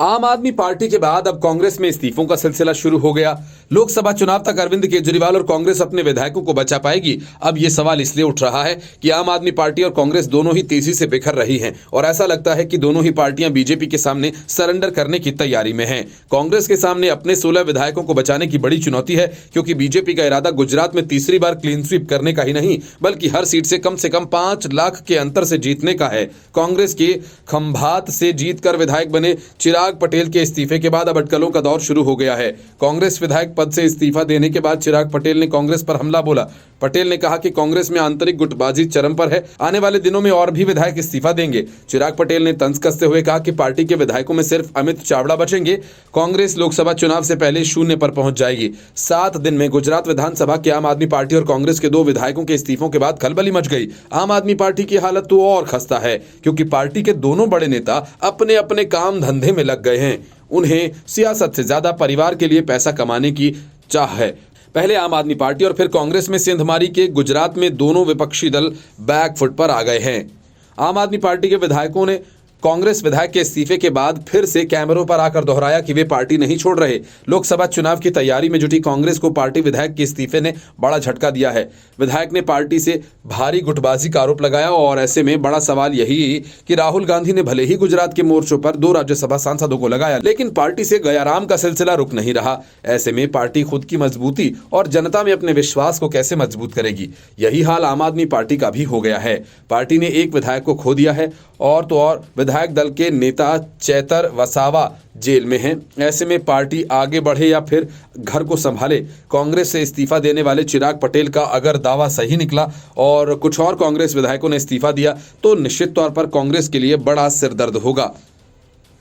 आम आदमी पार्टी के बाद अब कांग्रेस में इस्तीफों का सिलसिला शुरू हो गया। लोकसभा चुनाव तक अरविंद केजरीवाल और कांग्रेस अपने विधायकों को बचा पाएगी। अब यह सवाल इसलिए उठ रहा है कि आम आदमी पार्टी और कांग्रेस दोनों ही तेजी से बिखर रही हैं और ऐसा लगता है कि दोनों ही पार्टियां बीजेपी के सामने सरेंडर करने की तैयारी में हैं। कांग्रेस के सामने अपने 16 विधायकों को बचाने की बड़ी चुनौती है, क्योंकि बीजेपी का इरादा गुजरात में तीसरी बार क्लीन स्वीप करने का ही नहीं, बल्कि हर सीट से कम 5 लाख के अंतर से जीतने का है। कांग्रेस के खंभात से जीतकर विधायक बने चिराग पटेल के इस्तीफे के बाद अब अटकलों का दौर शुरू हो गया है। कांग्रेस विधायक पद से इस्तीफा देने के बाद चिराग पटेल ने कांग्रेस पर हमला बोला। पटेल ने कहा कि कांग्रेस में आंतरिक गुटबाजी चरम पर है, आने वाले दिनों में और भी विधायक इस्तीफा देंगे। चिराग पटेल ने तंज कसते हुए कहा कि पार्टी के विधायकों में सिर्फ अमित चावड़ा बचेंगे। कांग्रेस लोकसभा चुनाव से पहले शून्य पर पहुंच जाएगी। 7 दिन में गुजरात विधानसभा के आम आदमी पार्टी और कांग्रेस के 2 विधायकों के इस्तीफों के बाद खलबली मच गई। आम आदमी पार्टी की हालत तो और खस्ता है, क्योंकि पार्टी के दोनों बड़े नेता अपने अपने काम धंधे में लग गए हैं। उन्हें सियासत से ज्यादा परिवार के लिए पैसा कमाने की चाह है। पहले आम आदमी पार्टी और फिर कांग्रेस में सेंधमारी के गुजरात में दोनों विपक्षी दल बैकफुट पर आ गए हैं। आम आदमी पार्टी के विधायकों ने कांग्रेस विधायक के इस्तीफे के बाद फिर से कैमरों पर आकर दोहराया कि वे पार्टी नहीं छोड़ रहे। लोकसभा चुनाव की तैयारी में जुटी कांग्रेस को पार्टी विधायक के इस्तीफे ने बड़ा झटका दिया है। विधायक ने पार्टी से भारी गुटबाजी का आरोप लगाया और ऐसे में बड़ा सवाल यही कि राहुल गांधी ने भले ही गुजरात के मोर्चों पर 2 राज्यसभा सांसदों को लगाया, लेकिन पार्टी से गयाराम का सिलसिला रुक नहीं रहा। ऐसे में पार्टी खुद की मजबूती और जनता में अपने विश्वास को कैसे मजबूत करेगी? यही हाल आम आदमी पार्टी का भी हो गया है। पार्टी ने एक विधायक को खो दिया है और तो और विधायक दल के नेता चैतर वसावा जेल में हैं। ऐसे में पार्टी आगे बढ़े या फिर घर को संभाले? कांग्रेस से इस्तीफा देने वाले चिराग पटेल का अगर दावा सही निकला और कुछ और कांग्रेस विधायकों ने इस्तीफा दिया तो निश्चित तौर पर कांग्रेस के लिए बड़ा सिरदर्द होगा।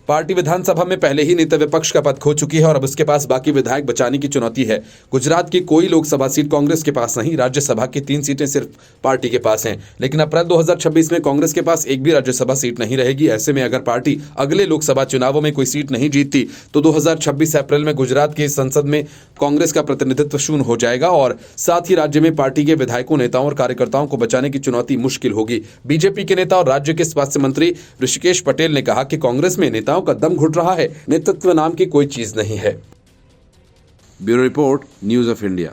पार्टी विधानसभा में पहले ही नेता विपक्ष का पद खो चुकी है और अब उसके पास बाकी विधायक बचाने की चुनौती है। गुजरात की कोई लोकसभा सीट कांग्रेस के पास नहीं, राज्यसभा की 3 सीटें सिर्फ पार्टी के पास हैं। लेकिन अप्रैल 2026 में कांग्रेस के पास एक भी राज्यसभा सीट नहीं रहेगी। ऐसे में अगर पार्टी अगले लोकसभा चुनावों में कोई सीट नहीं जीतती तो 2026 अप्रैल में गुजरात की संसद में कांग्रेस का प्रतिनिधित्व शून्य हो जाएगा और साथ ही राज्य में पार्टी के विधायकों, नेताओं और कार्यकर्ताओं को बचाने की चुनौती मुश्किल होगी। बीजेपी के नेता और राज्य के स्वास्थ्य मंत्री ऋषिकेश पटेल ने कहा कि कांग्रेस में नेताओं का दम घुट रहा है, नेतृत्व नाम की कोई चीज नहीं है। Bureau report, news of India.